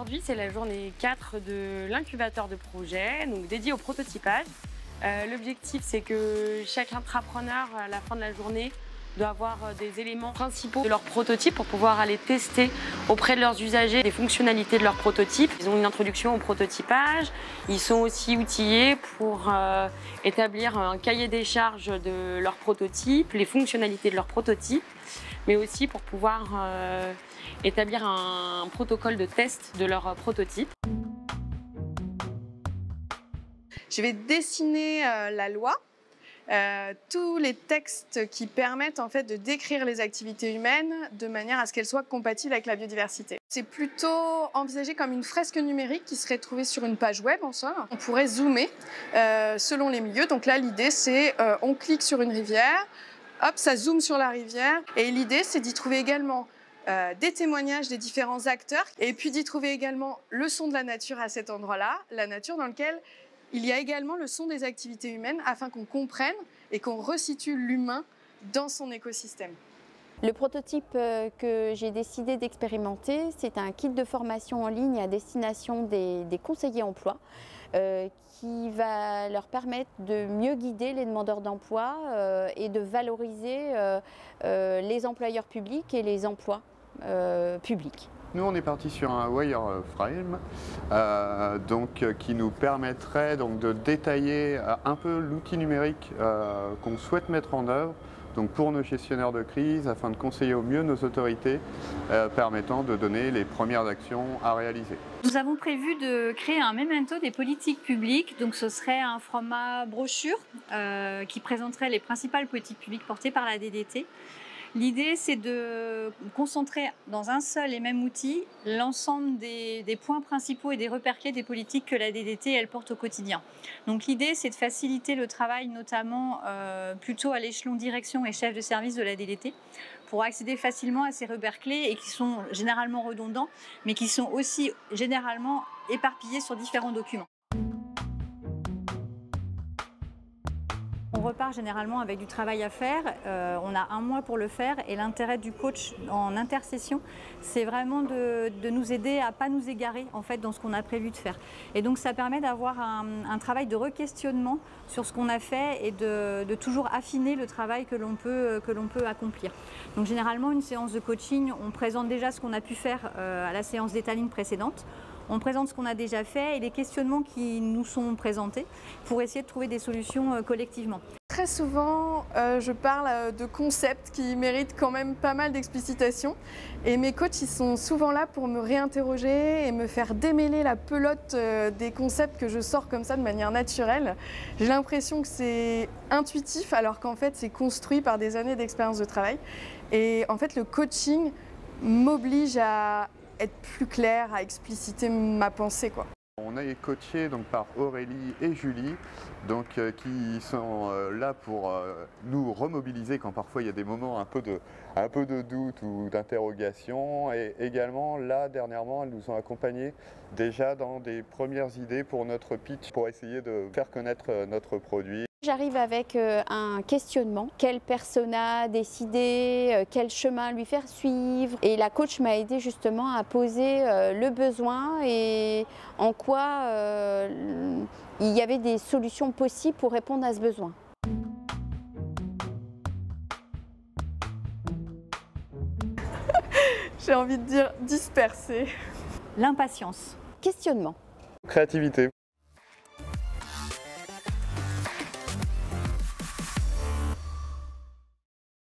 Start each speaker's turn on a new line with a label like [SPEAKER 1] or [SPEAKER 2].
[SPEAKER 1] Aujourd'hui, c'est la journée 4 de l'incubateur de projet, donc dédié au prototypage. L'objectif, c'est que chaque intrapreneur, à la fin de la journée, doit avoir des éléments principaux de leur prototype pour pouvoir aller tester auprès de leurs usagers les fonctionnalités de leur prototype. Ils ont une introduction au prototypage, ils sont aussi outillés pour établir un cahier des charges de leur prototype, les fonctionnalités de leur prototype, mais aussi pour pouvoir établir un protocole de test de leur prototype.
[SPEAKER 2] Je vais dessiner la loi, tous les textes qui permettent en fait de décrire les activités humaines de manière à ce qu'elles soient compatibles avec la biodiversité. C'est plutôt envisagé comme une fresque numérique qui serait trouvée sur une page web en somme. On pourrait zoomer selon les milieux. Donc là, l'idée c'est on clique sur une rivière, hop, ça zoome sur la rivière. Et l'idée c'est d'y trouver également des témoignages des différents acteurs et puis d'y trouver également le son de la nature à cet endroit-là, la nature dans lequel il y a également le son des activités humaines afin qu'on comprenne et qu'on resitue l'humain dans son écosystème.
[SPEAKER 3] Le prototype que j'ai décidé d'expérimenter, c'est un kit de formation en ligne à destination des conseillers emploi qui va leur permettre de mieux guider les demandeurs d'emploi et de valoriser les employeurs publics et les emplois publics.
[SPEAKER 4] Nous, on est parti sur un wireframe qui nous permettrait de détailler un peu l'outil numérique qu'on souhaite mettre en œuvre pour nos gestionnaires de crise afin de conseiller au mieux nos autorités permettant de donner les premières actions à réaliser.
[SPEAKER 5] Nous avons prévu de créer un memento des politiques publiques, donc ce serait un format brochure qui présenterait les principales politiques publiques portées par la DDT. L'idée, c'est de concentrer dans un seul et même outil l'ensemble des points principaux et des repères clés des politiques que la DDT elle porte au quotidien. Donc l'idée, c'est de faciliter le travail, notamment plutôt à l'échelon direction et chef de service de la DDT, pour accéder facilement à ces repères clés et qui sont généralement redondants, mais qui sont aussi généralement éparpillés sur différents documents. On repart généralement avec du travail à faire, on a un mois pour le faire et l'intérêt du coach en intersession, c'est vraiment de nous aider à ne pas nous égarer en fait, dans ce qu'on a prévu de faire. Et donc ça permet d'avoir un travail de re-questionnement sur ce qu'on a fait et de toujours affiner le travail que l'on peut accomplir. Donc généralement une séance de coaching, on présente déjà ce qu'on a pu faire à la séance d'étaline précédente. On présente ce qu'on a déjà fait et les questionnements qui nous sont présentés pour essayer de trouver des solutions collectivement.
[SPEAKER 2] Très souvent, je parle de concepts qui méritent quand même pas mal d'explicitation. Et mes coachs, ils sont souvent là pour me réinterroger et me faire démêler la pelote des concepts que je sors comme ça de manière naturelle. J'ai l'impression que c'est intuitif alors qu'en fait, c'est construit par des années d'expérience de travail. Et en fait, le coaching m'oblige à être plus clair, à expliciter ma pensée, quoi.
[SPEAKER 4] On est coaché par Aurélie et Julie qui sont là pour nous remobiliser quand parfois il y a des moments un peu de doute ou d'interrogation, et également là dernièrement elles nous ont accompagnés déjà dans des premières idées pour notre pitch pour essayer de faire connaître notre produit.
[SPEAKER 3] J'arrive avec un questionnement, quel persona décider, quel chemin lui faire suivre. Et la coach m'a aidé justement à poser le besoin et en quoi il y avait des solutions possibles pour répondre à ce besoin.
[SPEAKER 2] J'ai envie de dire disperser.
[SPEAKER 5] L'impatience.
[SPEAKER 3] Questionnement.
[SPEAKER 4] Créativité.